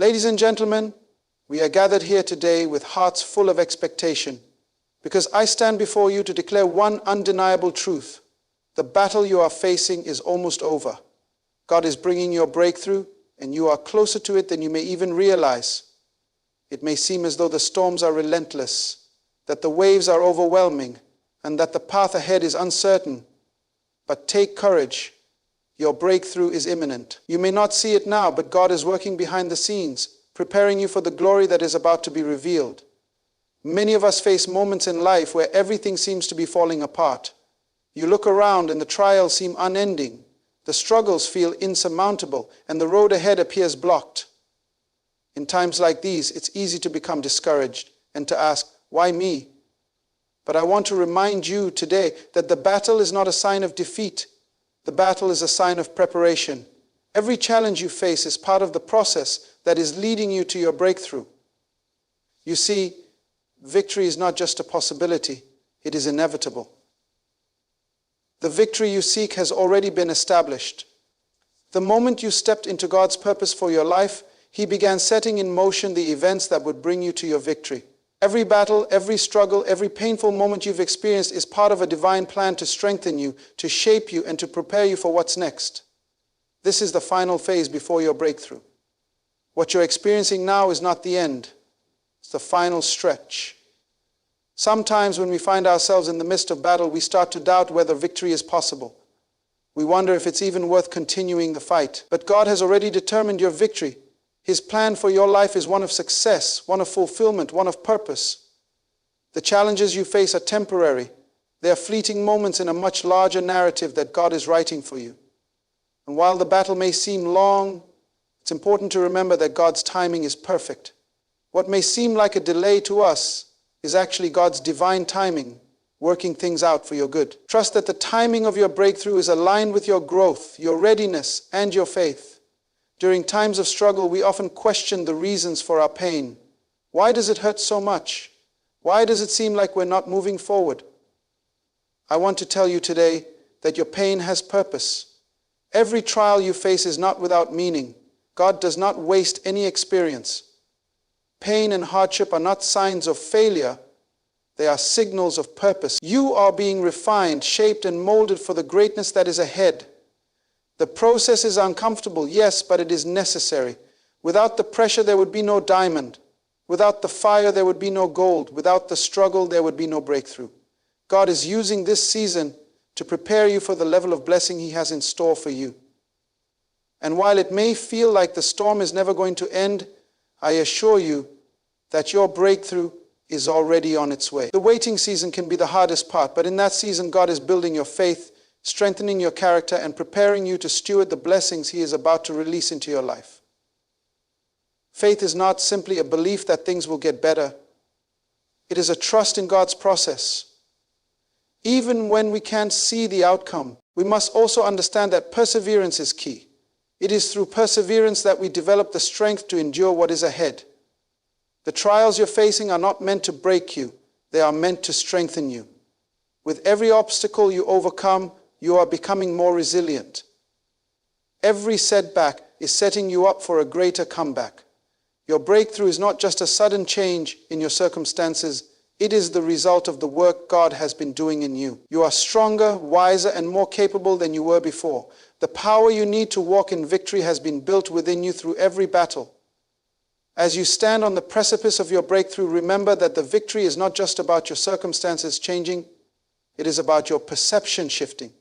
Ladies and gentlemen, we are gathered here today with hearts full of expectation, because I stand before you to declare one undeniable truth. The battle you are facing is almost over. God is bringing your breakthrough, and you are closer to it than you may even realize. It may seem as though the storms are relentless, that the waves are overwhelming, and that the path ahead is uncertain. But take courage. Your breakthrough is imminent. You may not see it now, but God is working behind the scenes, preparing you for the glory that is about to be revealed. Many of us face moments in life where everything seems to be falling apart. You look around and the trials seem unending. The struggles feel insurmountable, and the road ahead appears blocked. In times like these, it's easy to become discouraged and to ask, why me? But I want to remind you today that the battle is not a sign of defeat. The battle is a sign of preparation. Every challenge you face is part of the process that is leading you to your breakthrough. You see, victory is not just a possibility, it is inevitable. The victory you seek has already been established. The moment you stepped into God's purpose for your life, He began setting in motion the events that would bring you to your victory. Every battle, every struggle, every painful moment you've experienced is part of a divine plan to strengthen you, to shape you, and to prepare you for what's next. This is the final phase before your breakthrough. What you're experiencing now is not the end. It's the final stretch. Sometimes when we find ourselves in the midst of battle, we start to doubt whether victory is possible. We wonder if it's even worth continuing the fight. But God has already determined your victory. His plan for your life is one of success, one of fulfillment, one of purpose. The challenges you face are temporary. They are fleeting moments in a much larger narrative that God is writing for you. And while the battle may seem long, it's important to remember that God's timing is perfect. What may seem like a delay to us is actually God's divine timing, working things out for your good. Trust that the timing of your breakthrough is aligned with your growth, your readiness, and your faith. During times of struggle, we often question the reasons for our pain. Why does it hurt so much? Why does it seem like we're not moving forward? I want to tell you today that your pain has purpose. Every trial you face is not without meaning. God does not waste any experience. Pain and hardship are not signs of failure. They are signals of purpose. You are being refined, shaped, and molded for the greatness that is ahead. The process is uncomfortable, yes, but it is necessary. Without the pressure, there would be no diamond. Without the fire, there would be no gold. Without the struggle, there would be no breakthrough. God is using this season to prepare you for the level of blessing He has in store for you. And while it may feel like the storm is never going to end, I assure you that your breakthrough is already on its way. The waiting season can be the hardest part, but in that season, God is building your faith, strengthening your character, and preparing you to steward the blessings He is about to release into your life. Faith is not simply a belief that things will get better. It is a trust in God's process. Even when we can't see the outcome, we must also understand that perseverance is key. It is through perseverance that we develop the strength to endure what is ahead. The trials you're facing are not meant to break you. They are meant to strengthen you. With every obstacle you overcome, you are becoming more resilient. Every setback is setting you up for a greater comeback. Your breakthrough is not just a sudden change in your circumstances. It is the result of the work God has been doing in you. You are stronger, wiser, and more capable than you were before. The power you need to walk in victory has been built within you through every battle. As you stand on the precipice of your breakthrough, remember that the victory is not just about your circumstances changing. It is about your perception shifting.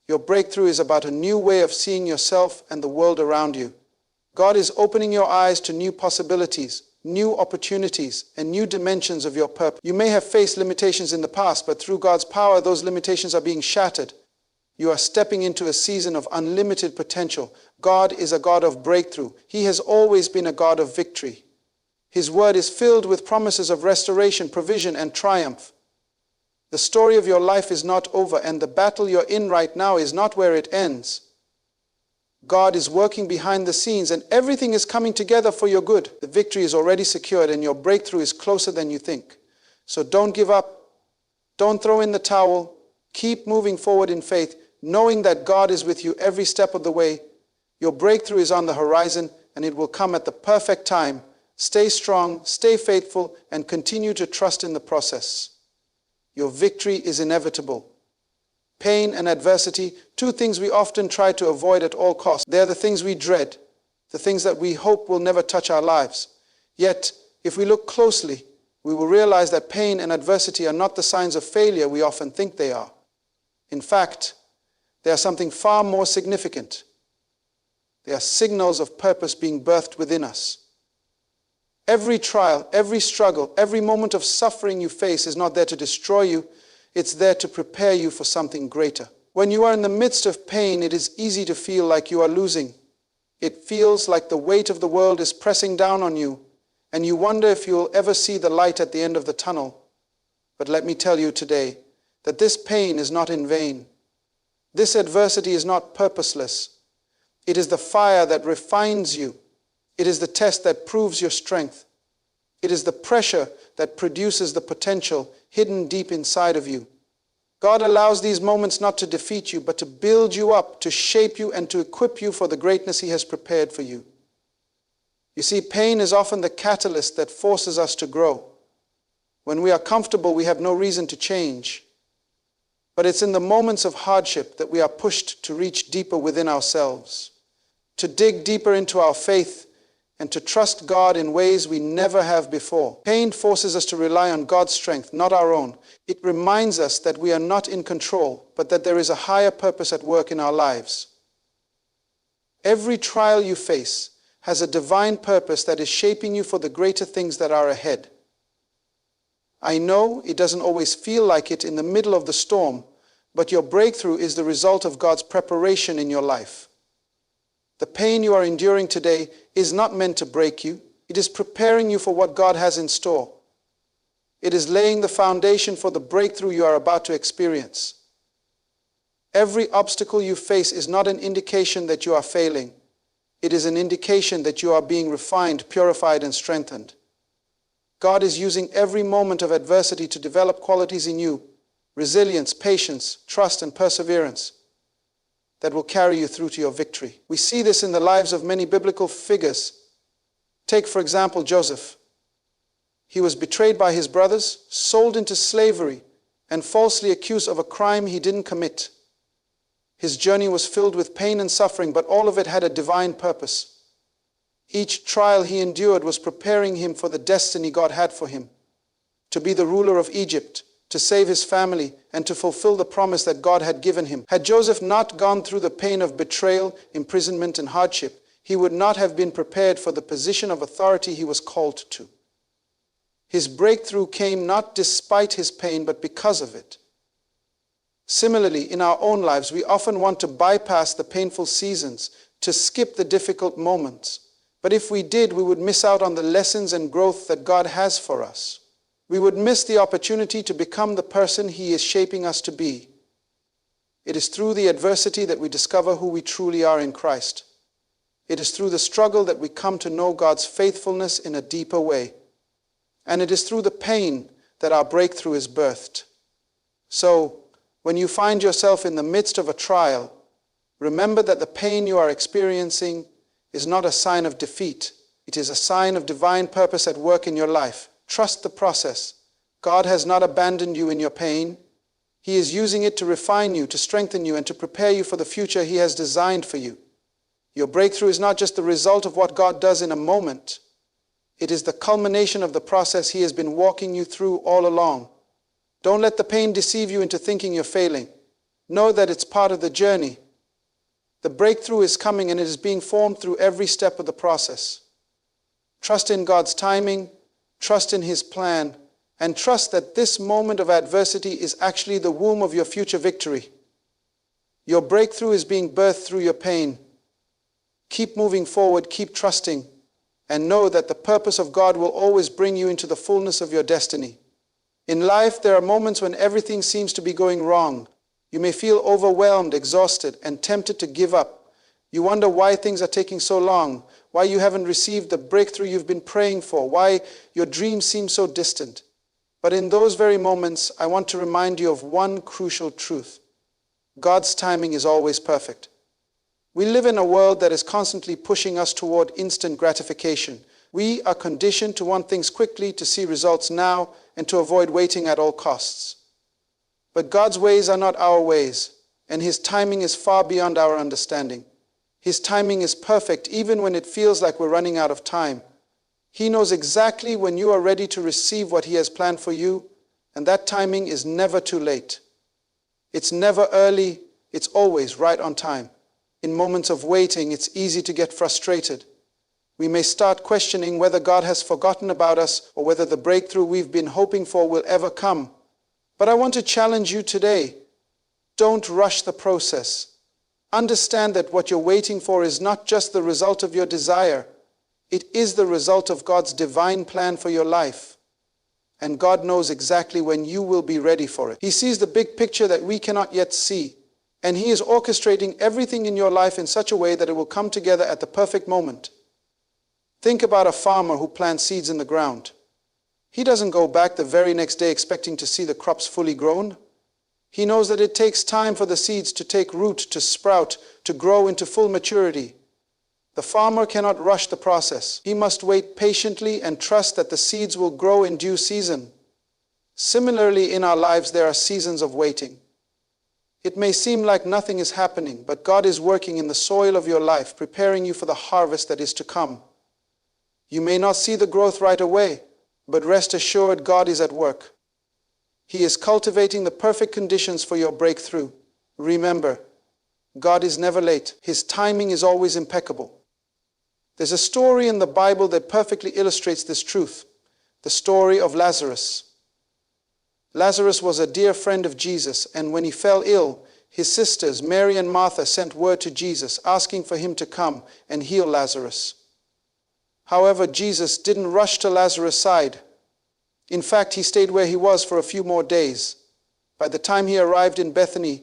Your breakthrough is about a new way of seeing yourself and the world around you. God is opening your eyes to new possibilities, new opportunities, and new dimensions of your purpose. You may have faced limitations in the past, but through God's power, those limitations are being shattered. You are stepping into a season of unlimited potential. God is a God of breakthrough. He has always been a God of victory. His word is filled with promises of restoration, provision, and triumph. The story of your life is not over, and the battle you're in right now is not where it ends. God is working behind the scenes, and everything is coming together for your good. The victory is already secured, and your breakthrough is closer than you think. So don't give up. Don't throw in the towel. Keep moving forward in faith, knowing that God is with you every step of the way. Your breakthrough is on the horizon, and it will come at the perfect time. Stay strong, stay faithful, and continue to trust in the process. Your victory is inevitable. Pain and adversity, two things we often try to avoid at all costs. They're the things we dread, the things that we hope will never touch our lives. Yet, if we look closely, we will realize that pain and adversity are not the signs of failure we often think they are. In fact, they are something far more significant. They are signals of purpose being birthed within us. Every trial, every struggle, every moment of suffering you face is not there to destroy you. It's there to prepare you for something greater. When you are in the midst of pain, it is easy to feel like you are losing. It feels like the weight of the world is pressing down on you, and you wonder if you will ever see the light at the end of the tunnel. But let me tell you today that this pain is not in vain. This adversity is not purposeless. It is the fire that refines you. It is the test that proves your strength. It is the pressure that produces the potential hidden deep inside of you. God allows these moments not to defeat you, but to build you up, to shape you, and to equip you for the greatness He has prepared for you. You see, pain is often the catalyst that forces us to grow. When we are comfortable, we have no reason to change. But it's in the moments of hardship that we are pushed to reach deeper within ourselves, to dig deeper into our faith, and to trust God in ways we never have before. Pain forces us to rely on God's strength, not our own. It reminds us that we are not in control, but that there is a higher purpose at work in our lives. Every trial you face has a divine purpose that is shaping you for the greater things that are ahead. I know it doesn't always feel like it in the middle of the storm, but your breakthrough is the result of God's preparation in your life. The pain you are enduring today is not meant to break you. It is preparing you for what God has in store. It is laying the foundation for the breakthrough you are about to experience. Every obstacle you face is not an indication that you are failing. It is an indication that you are being refined, purified, and strengthened. God is using every moment of adversity to develop qualities in you: resilience, patience, trust, and perseverance that will carry you through to your victory. We see this in the lives of many biblical figures. Take, for example, Joseph. He was betrayed by his brothers, sold into slavery, and falsely accused of a crime he didn't commit. His journey was filled with pain and suffering, but all of it had a divine purpose. Each trial he endured was preparing him for the destiny God had for him: to be the ruler of Egypt, to save his family, and to fulfill the promise that God had given him. Had Joseph not gone through the pain of betrayal, imprisonment, and hardship, he would not have been prepared for the position of authority he was called to. His breakthrough came not despite his pain, but because of it. Similarly, in our own lives, we often want to bypass the painful seasons, to skip the difficult moments. But if we did, we would miss out on the lessons and growth that God has for us. We would miss the opportunity to become the person He is shaping us to be. It is through the adversity that we discover who we truly are in Christ. It is through the struggle that we come to know God's faithfulness in a deeper way. And it is through the pain that our breakthrough is birthed. So, when you find yourself in the midst of a trial, remember that the pain you are experiencing is not a sign of defeat. It is a sign of divine purpose at work in your life. Trust the process. God has not abandoned you in your pain. He is using it to refine you, to strengthen you, and to prepare you for the future He has designed for you. Your breakthrough is not just the result of what God does in a moment. It is the culmination of the process He has been walking you through all along. Don't let the pain deceive you into thinking you're failing. Know that it's part of the journey. The breakthrough is coming, and it is being formed through every step of the process. Trust in God's timing. Trust in His plan, and trust that this moment of adversity is actually the womb of your future victory. Your breakthrough is being birthed through your pain. Keep moving forward, keep trusting, and know that the purpose of God will always bring you into the fullness of your destiny. In life, there are moments when everything seems to be going wrong. You may feel overwhelmed, exhausted, and tempted to give up. You wonder why things are taking so long, why you haven't received the breakthrough you've been praying for, why your dreams seem so distant. But in those very moments, I want to remind you of one crucial truth. God's timing is always perfect. We live in a world that is constantly pushing us toward instant gratification. We are conditioned to want things quickly, to see results now, and to avoid waiting at all costs. But God's ways are not our ways, and His timing is far beyond our understanding. His timing is perfect even when it feels like we're running out of time. He knows exactly when you are ready to receive what He has planned for you, and that timing is never too late. It's never early, it's always right on time. In moments of waiting, it's easy to get frustrated. We may start questioning whether God has forgotten about us or whether the breakthrough we've been hoping for will ever come. But I want to challenge you today. Don't rush the process. Understand that what you're waiting for is not just the result of your desire. It is the result of God's divine plan for your life. And God knows exactly when you will be ready for it. He sees the big picture that we cannot yet see. And He is orchestrating everything in your life in such a way that it will come together at the perfect moment. Think about a farmer who plants seeds in the ground. He doesn't go back the very next day expecting to see the crops fully grown. He knows that it takes time for the seeds to take root, to sprout, to grow into full maturity. The farmer cannot rush the process. He must wait patiently and trust that the seeds will grow in due season. Similarly, in our lives, there are seasons of waiting. It may seem like nothing is happening, but God is working in the soil of your life, preparing you for the harvest that is to come. You may not see the growth right away, but rest assured God is at work. He is cultivating the perfect conditions for your breakthrough. Remember, God is never late. His timing is always impeccable. There's a story in the Bible that perfectly illustrates this truth, the story of Lazarus. Lazarus was a dear friend of Jesus, and when he fell ill, his sisters, Mary and Martha, sent word to Jesus, asking for Him to come and heal Lazarus. However, Jesus didn't rush to Lazarus' side. In fact, He stayed where he was for a few more days. By the time He arrived in Bethany,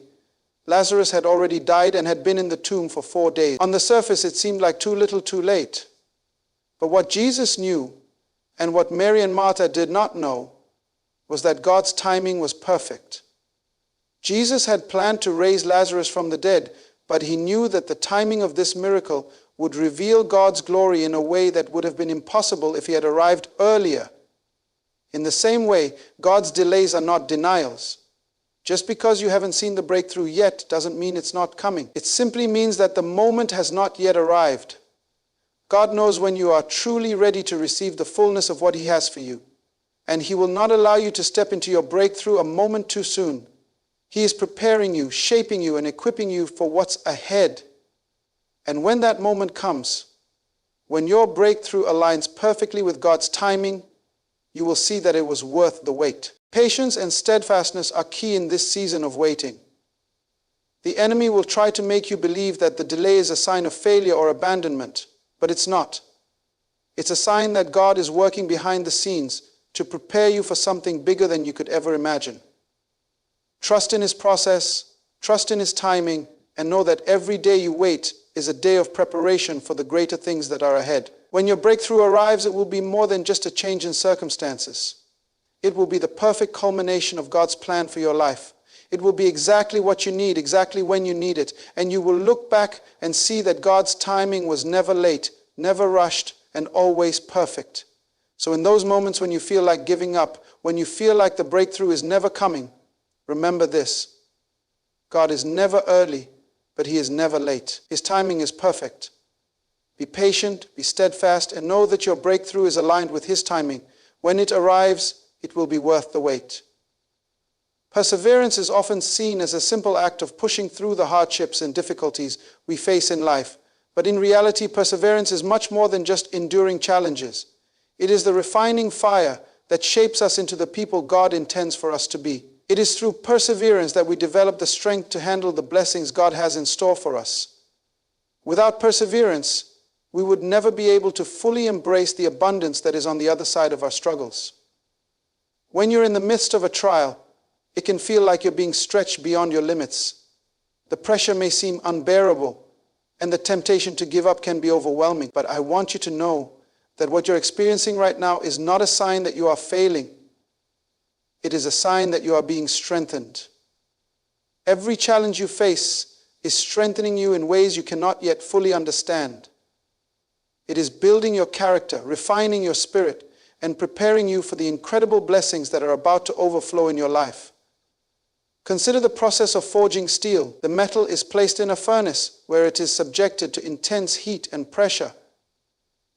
Lazarus had already died and had been in the tomb for 4 days. On the surface, it seemed like too little too late. But what Jesus knew, and what Mary and Martha did not know, was that God's timing was perfect. Jesus had planned to raise Lazarus from the dead, but He knew that the timing of this miracle would reveal God's glory in a way that would have been impossible if He had arrived earlier. In the same way, God's delays are not denials. Just because you haven't seen the breakthrough yet doesn't mean it's not coming. It simply means that the moment has not yet arrived. God knows when you are truly ready to receive the fullness of what He has for you. And He will not allow you to step into your breakthrough a moment too soon. He is preparing you, shaping you, and equipping you for what's ahead. And when that moment comes, when your breakthrough aligns perfectly with God's timing, you will see that it was worth the wait. Patience and steadfastness are key in this season of waiting. The enemy will try to make you believe that the delay is a sign of failure or abandonment, but it's not. It's a sign that God is working behind the scenes to prepare you for something bigger than you could ever imagine. Trust in His process, trust in His timing, and know that every day you wait is a day of preparation for the greater things that are ahead. When your breakthrough arrives, it will be more than just a change in circumstances. It will be the perfect culmination of God's plan for your life. It will be exactly what you need, exactly when you need it, and you will look back and see that God's timing was never late, never rushed, and always perfect. So in those moments when you feel like giving up, when you feel like the breakthrough is never coming, remember this: God is never early, but He is never late. His timing is perfect. Be patient, be steadfast, and know that your breakthrough is aligned with His timing. When it arrives, it will be worth the wait. Perseverance is often seen as a simple act of pushing through the hardships and difficulties we face in life. But in reality, perseverance is much more than just enduring challenges. It is the refining fire that shapes us into the people God intends for us to be. It is through perseverance that we develop the strength to handle the blessings God has in store for us. Without perseverance, we would never be able to fully embrace the abundance that is on the other side of our struggles. When you're in the midst of a trial, it can feel like you're being stretched beyond your limits. The pressure may seem unbearable, and the temptation to give up can be overwhelming. But I want you to know that what you're experiencing right now is not a sign that you are failing. It is a sign that you are being strengthened. Every challenge you face is strengthening you in ways you cannot yet fully understand. It is building your character, refining your spirit, and preparing you for the incredible blessings that are about to overflow in your life. Consider the process of forging steel. The metal is placed in a furnace where it is subjected to intense heat and pressure.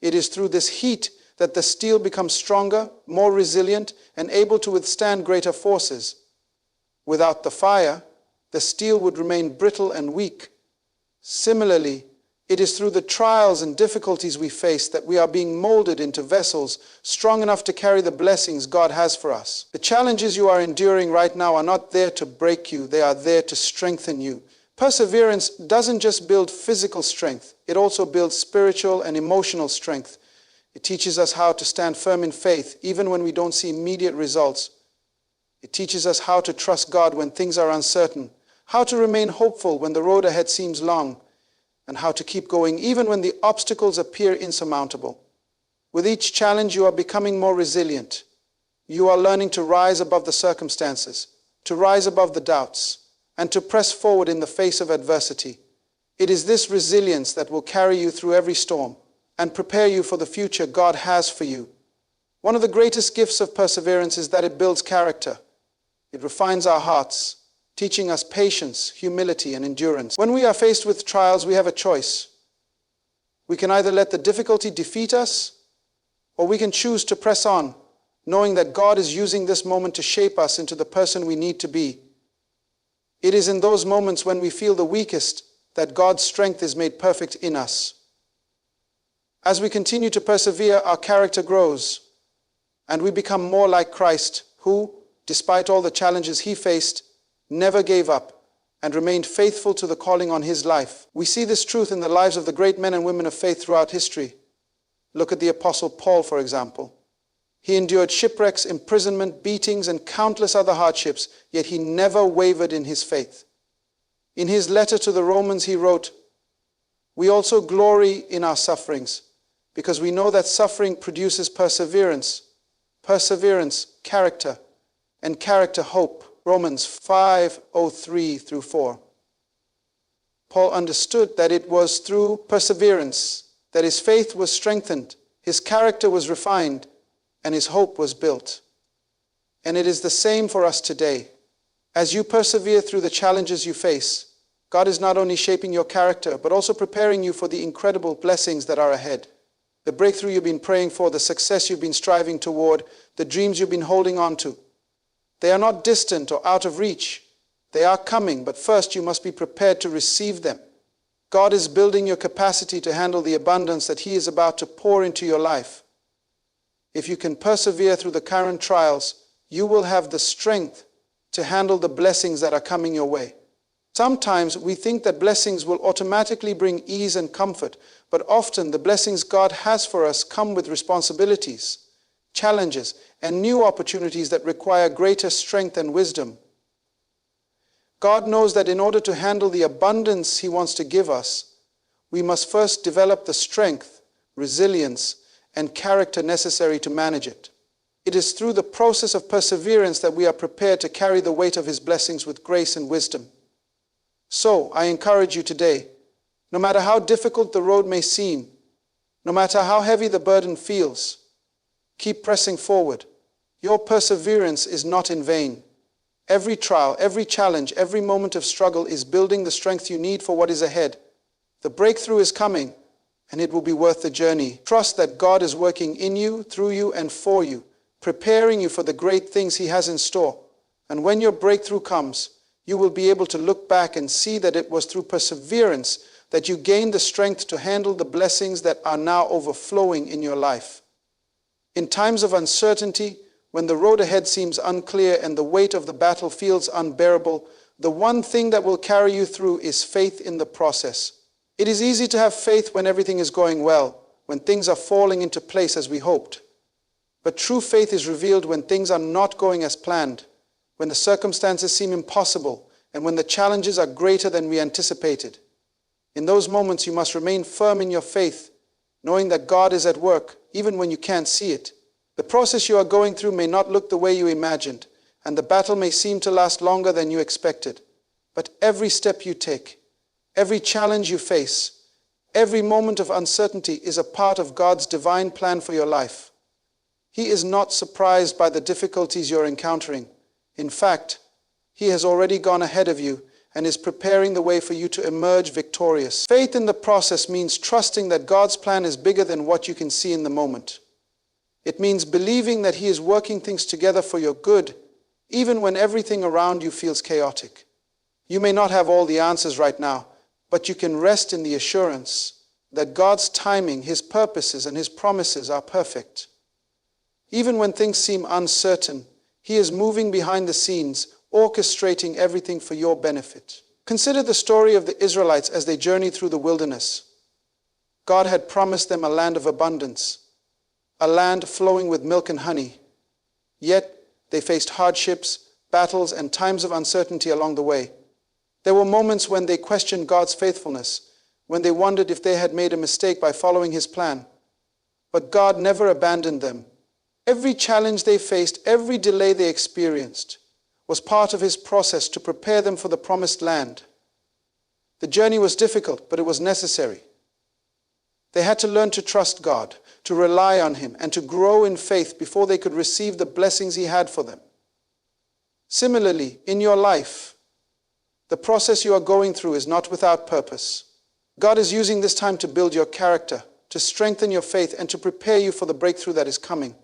It is through this heat that the steel becomes stronger, more resilient, and able to withstand greater forces. Without the fire, the steel would remain brittle and weak. Similarly, it is through the trials and difficulties we face that we are being molded into vessels strong enough to carry the blessings God has for us. The challenges you are enduring right now are not there to break you, they are there to strengthen you. Perseverance doesn't just build physical strength, it also builds spiritual and emotional strength. It teaches us how to stand firm in faith, even when we don't see immediate results. It teaches us how to trust God when things are uncertain, how to remain hopeful when the road ahead seems long, and how to keep going even when the obstacles appear insurmountable. With each challenge, you are becoming more resilient. You are learning to rise above the circumstances, to rise above the doubts, and to press forward in the face of adversity. It is this resilience that will carry you through every storm and prepare you for the future God has for you. One of the greatest gifts of perseverance is that it builds character. It refines our hearts, teaching us patience, humility, and endurance. When we are faced with trials, we have a choice. We can either let the difficulty defeat us, or we can choose to press on, knowing that God is using this moment to shape us into the person we need to be. It is in those moments when we feel the weakest that God's strength is made perfect in us. As we continue to persevere, our character grows, and we become more like Christ, who, despite all the challenges he faced, never gave up and remained faithful to the calling on his life. We see this truth in the lives of the great men and women of faith throughout history. Look at the Apostle Paul, for example. He endured shipwrecks, imprisonment, beatings, and countless other hardships, yet he never wavered in his faith. In his letter to the Romans, he wrote, "We also glory in our sufferings, because we know that suffering produces perseverance, perseverance, character, and character, hope." Romans 5:3-4. Paul understood that it was through perseverance that his faith was strengthened, his character was refined, and his hope was built. And it is the same for us today. As you persevere through the challenges you face, God is not only shaping your character, but also preparing you for the incredible blessings that are ahead. The breakthrough you've been praying for, the success you've been striving toward, the dreams you've been holding on to. They are not distant or out of reach. They are coming, but first you must be prepared to receive them. God is building your capacity to handle the abundance that he is about to pour into your life. If you can persevere through the current trials, you will have the strength to handle the blessings that are coming your way. Sometimes we think that blessings will automatically bring ease and comfort, but often the blessings God has for us come with responsibilities, challenges, and new opportunities that require greater strength and wisdom. God knows that in order to handle the abundance he wants to give us, we must first develop the strength, resilience, and character necessary to manage it. It is through the process of perseverance that we are prepared to carry the weight of his blessings with grace and wisdom. So, I encourage you today, no matter how difficult the road may seem, no matter how heavy the burden feels, keep pressing forward. Your perseverance is not in vain. Every trial, every challenge, every moment of struggle is building the strength you need for what is ahead. The breakthrough is coming, and it will be worth the journey. Trust that God is working in you, through you, and for you, preparing you for the great things he has in store. And when your breakthrough comes, you will be able to look back and see that it was through perseverance that you gained the strength to handle the blessings that are now overflowing in your life. In times of uncertainty, when the road ahead seems unclear and the weight of the battle feels unbearable, the one thing that will carry you through is faith in the process. It is easy to have faith when everything is going well, when things are falling into place as we hoped. But true faith is revealed when things are not going as planned, when the circumstances seem impossible, and when the challenges are greater than we anticipated. In those moments, you must remain firm in your faith, knowing that God is at work, even when you can't see it. The process you are going through may not look the way you imagined, and the battle may seem to last longer than you expected. But every step you take, Every challenge you face, every moment of uncertainty is a part of God's divine plan for your life. He is not surprised by the difficulties you're encountering. In fact, He has already gone ahead of you and is preparing the way for you to emerge victorious. Faith in the process means trusting that God's plan is bigger than what you can see in the moment. It means believing that He is working things together for your good, even when everything around you feels chaotic. You may not have all the answers right now, but you can rest in the assurance that God's timing, His purposes, and His promises are perfect. Even when things seem uncertain, He is moving behind the scenes, orchestrating everything for your benefit. Consider the story of the Israelites as they journeyed through the wilderness. God had promised them a land of abundance, a land flowing with milk and honey. Yet they faced hardships, battles, and times of uncertainty along the way. There were moments when they questioned God's faithfulness, when they wondered if they had made a mistake by following His plan. But God never abandoned them. Every challenge they faced, every delay they experienced, was part of His process to prepare them for the promised land. The journey was difficult, but it was necessary. They had to learn to trust God, to rely on Him, and to grow in faith before they could receive the blessings He had for them. Similarly, in your life, the process you are going through is not without purpose. God is using this time to build your character, to strengthen your faith, and to prepare you for the breakthrough that is coming.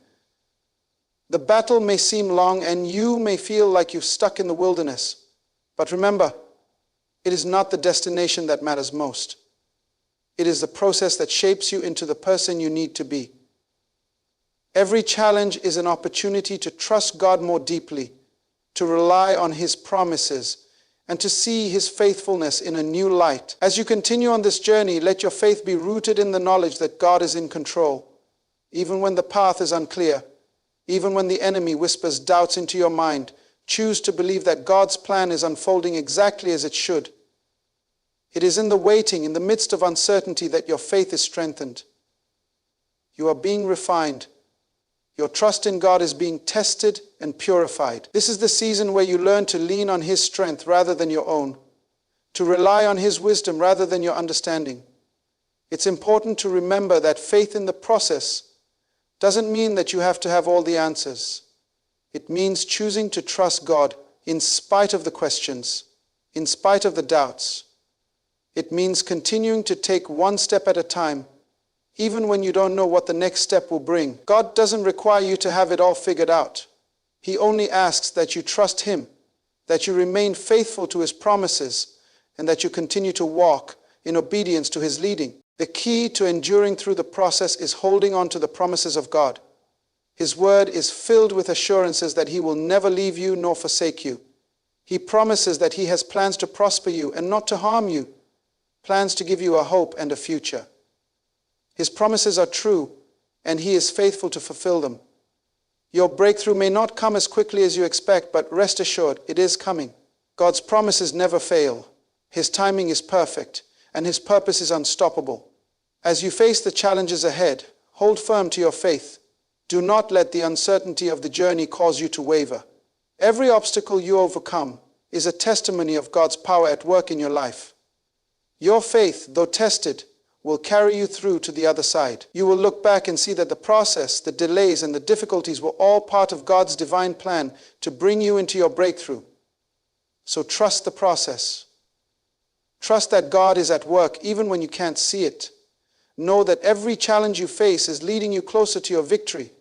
The battle may seem long and you may feel like you're stuck in the wilderness. But remember, it is not the destination that matters most. It is the process that shapes you into the person you need to be. Every challenge is an opportunity to trust God more deeply, to rely on His promises, and to see His faithfulness in a new light. As you continue on this journey, let your faith be rooted in the knowledge that God is in control. Even when the path is unclear, even when the enemy whispers doubts into your mind, choose to believe that God's plan is unfolding exactly as it should. It is in the waiting, in the midst of uncertainty, that your faith is strengthened. You are being refined. Your trust in God is being tested and purified. This is the season where you learn to lean on His strength rather than your own, to rely on His wisdom rather than your understanding. It's important to remember that faith in the process doesn't mean that you have to have all the answers. It means choosing to trust God in spite of the questions, in spite of the doubts. It means continuing to take one step at a time, even when you don't know what the next step will bring. God doesn't require you to have it all figured out. He only asks that you trust Him, that you remain faithful to His promises, and that you continue to walk in obedience to His leading. The key to enduring through the process is holding on to the promises of God. His word is filled with assurances that He will never leave you nor forsake you. He promises that He has plans to prosper you and not to harm you, plans to give you a hope and a future. His promises are true, and He is faithful to fulfill them. Your breakthrough may not come as quickly as you expect, but rest assured, it is coming. God's promises never fail. His timing is perfect, and His purpose is unstoppable. As you face the challenges ahead, hold firm to your faith. Do not let the uncertainty of the journey cause you to waver. Every obstacle you overcome is a testimony of God's power at work in your life. Your faith, though tested, will carry you through to the other side. You will look back and see that the process, the delays, and the difficulties were all part of God's divine plan to bring you into your breakthrough. So trust the process. Trust that God is at work even when you can't see it. Know that every challenge you face is leading you closer to your victory.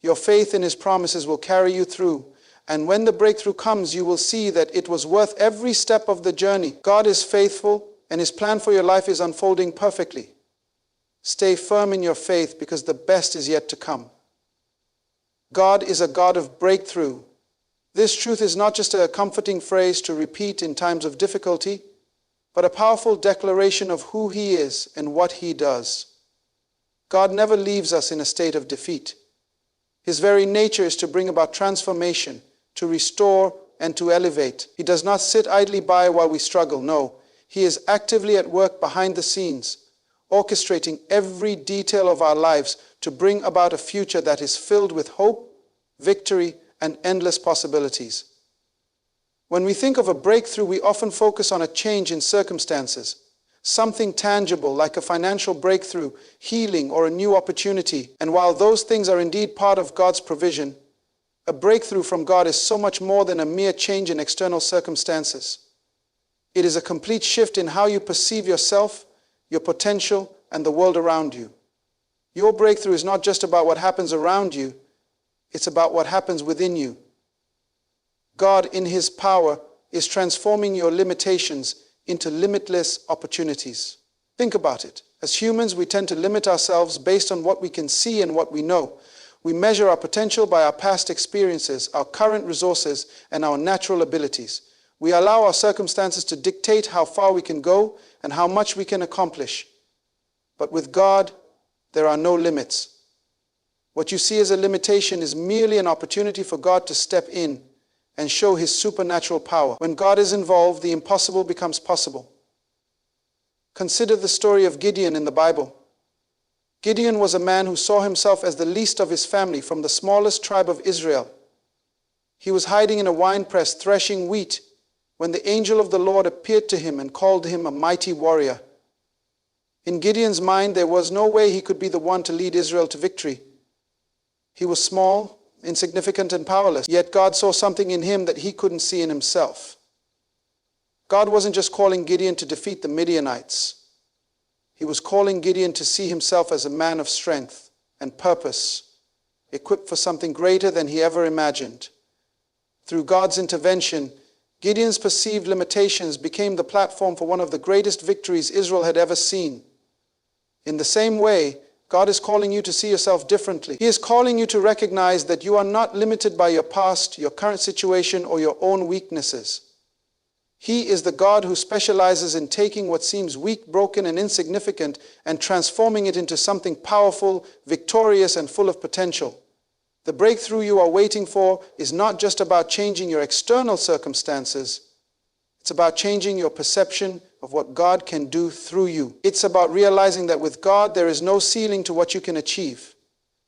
Your faith in His promises will carry you through, and when the breakthrough comes, you will see that it was worth every step of the journey. God is faithful, and His plan for your life is unfolding perfectly. Stay firm in your faith because the best is yet to come. God is a God of breakthrough. This truth is not just a comforting phrase to repeat in times of difficulty, but a powerful declaration of who He is and what He does. God never leaves us in a state of defeat. His very nature is to bring about transformation, to restore and to elevate. He does not sit idly by while we struggle. No, He is actively at work behind the scenes, orchestrating every detail of our lives to bring about a future that is filled with hope, victory, and endless possibilities. When we think of a breakthrough, we often focus on a change in circumstances, something tangible like a financial breakthrough, healing, or a new opportunity. And while those things are indeed part of God's provision, a breakthrough from God is so much more than a mere change in external circumstances. It is a complete shift in how you perceive yourself, your potential, and the world around you. Your breakthrough is not just about what happens around you, it's about what happens within you. God, in His power, is transforming your limitations into limitless opportunities. Think about it. As humans, we tend to limit ourselves based on what we can see and what we know. We measure our potential by our past experiences, our current resources, and our natural abilities. We allow our circumstances to dictate how far we can go and how much we can accomplish. But with God, there are no limits. What you see as a limitation is merely an opportunity for God to step in and show His supernatural power. When God is involved, the impossible becomes possible. Consider the story of Gideon in the Bible. Gideon was a man who saw himself as the least of his family from the smallest tribe of Israel. He was hiding in a winepress threshing wheat when the angel of the Lord appeared to him and called him a mighty warrior. In Gideon's mind, there was no way he could be the one to lead Israel to victory. He was small, insignificant, and powerless, yet God saw something in him that he couldn't see in himself. God wasn't just calling Gideon to defeat the Midianites. He was calling Gideon to see himself as a man of strength and purpose, equipped for something greater than he ever imagined. Through God's intervention, Gideon's perceived limitations became the platform for one of the greatest victories Israel had ever seen. In the same way, God is calling you to see yourself differently. He is calling you to recognize that you are not limited by your past, your current situation, or your own weaknesses. He is the God who specializes in taking what seems weak, broken, and insignificant and transforming it into something powerful, victorious, and full of potential. The breakthrough you are waiting for is not just about changing your external circumstances. It's about changing your perception of what God can do through you. It's about realizing that with God, there is no ceiling to what you can achieve.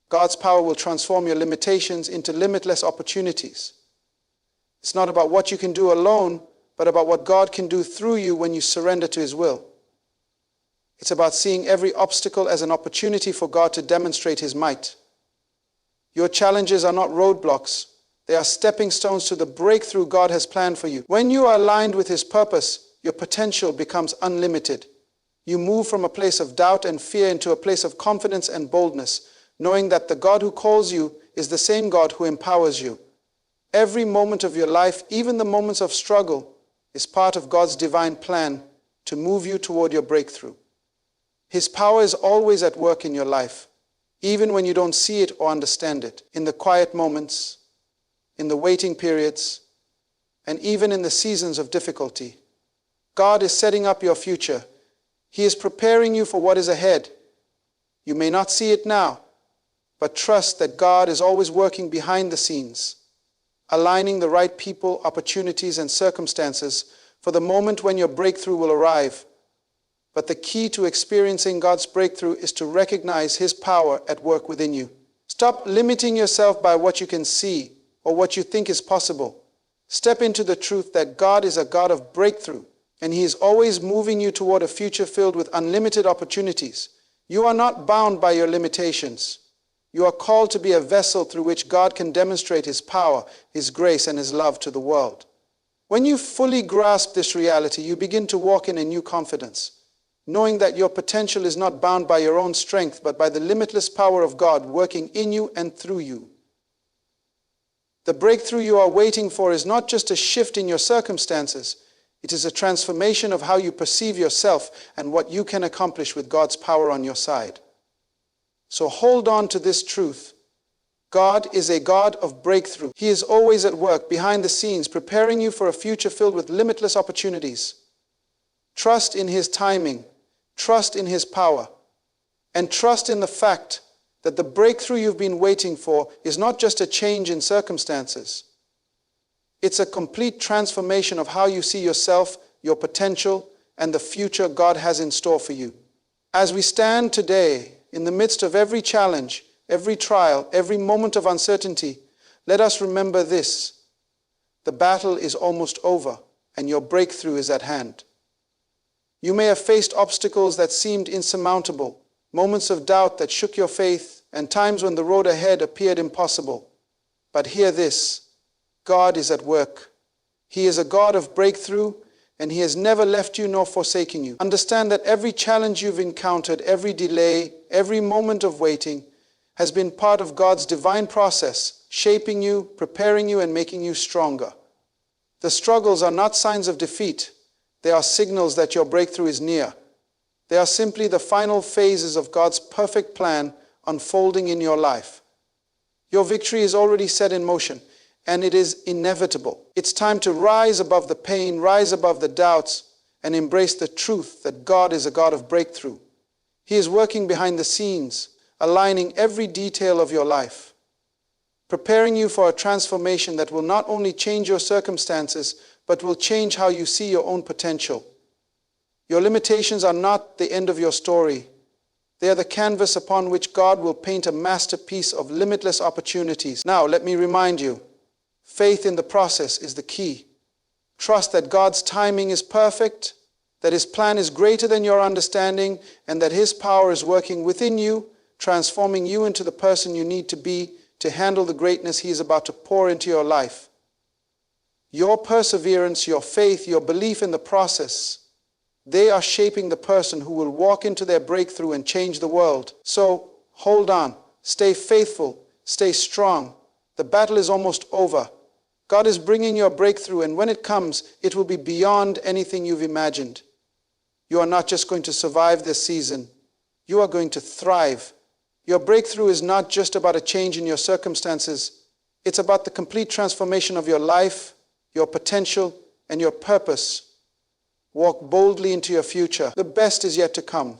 God's power will transform your limitations into limitless opportunities. It's not about what you can do alone, but about what God can do through you when you surrender to His will. It's about seeing every obstacle as an opportunity for God to demonstrate His might. Your challenges are not roadblocks. They are stepping stones to the breakthrough God has planned for you. When you are aligned with His purpose, your potential becomes unlimited. You move from a place of doubt and fear into a place of confidence and boldness, knowing that the God who calls you is the same God who empowers you. Every moment of your life, even the moments of struggle, is part of God's divine plan to move you toward your breakthrough. His power is always at work in your life, even when you don't see it or understand it. In the quiet moments, in the waiting periods, and even in the seasons of difficulty, God is setting up your future. He is preparing you for what is ahead. You may not see it now, but trust that God is always working behind the scenes, aligning the right people, opportunities, and circumstances for the moment when your breakthrough will arrive. But the key to experiencing God's breakthrough is to recognize His power at work within you. Stop limiting yourself by what you can see or what you think is possible. Step into the truth that God is a God of breakthrough, and He is always moving you toward a future filled with unlimited opportunities. You are not bound by your limitations. You are called to be a vessel through which God can demonstrate His power, His grace, and His love to the world. When you fully grasp this reality, you begin to walk in a new confidence, knowing that your potential is not bound by your own strength, but by the limitless power of God working in you and through you. The breakthrough you are waiting for is not just a shift in your circumstances. It is a transformation of how you perceive yourself and what you can accomplish with God's power on your side. So hold on to this truth. God is a God of breakthrough. He is always at work behind the scenes, preparing you for a future filled with limitless opportunities. Trust in His timing, trust in His power, and trust in the fact that the breakthrough you've been waiting for is not just a change in circumstances. It's a complete transformation of how you see yourself, your potential, and the future God has in store for you. As we stand today, in the midst of every challenge, every trial, every moment of uncertainty, let us remember this. The battle is almost over, and your breakthrough is at hand. You may have faced obstacles that seemed insurmountable, moments of doubt that shook your faith, and times when the road ahead appeared impossible. But hear this: God is at work. He is a God of breakthrough, and He has never left you nor forsaken you. Understand that every challenge you've encountered, every delay, every moment of waiting, has been part of God's divine process, shaping you, preparing you, and making you stronger. The struggles are not signs of defeat. They are signals that your breakthrough is near. They are simply the final phases of God's perfect plan unfolding in your life. Your victory is already set in motion, and it is inevitable. It's time to rise above the pain, rise above the doubts, and embrace the truth that God is a God of breakthrough. He is working behind the scenes, aligning every detail of your life, preparing you for a transformation that will not only change your circumstances, but will change how you see your own potential. Your limitations are not the end of your story. They are the canvas upon which God will paint a masterpiece of limitless opportunities. Now, let me remind you, faith in the process is the key. Trust that God's timing is perfect, that His plan is greater than your understanding, and that His power is working within you, transforming you into the person you need to be to handle the greatness He is about to pour into your life. Your perseverance, your faith, your belief in the process, they are shaping the person who will walk into their breakthrough and change the world. So, hold on, stay faithful, stay strong. The battle is almost over. God is bringing your breakthrough, and when it comes, it will be beyond anything you've imagined. You are not just going to survive this season. You are going to thrive. Your breakthrough is not just about a change in your circumstances. It's about the complete transformation of your life, your potential, and your purpose. Walk boldly into your future. The best is yet to come.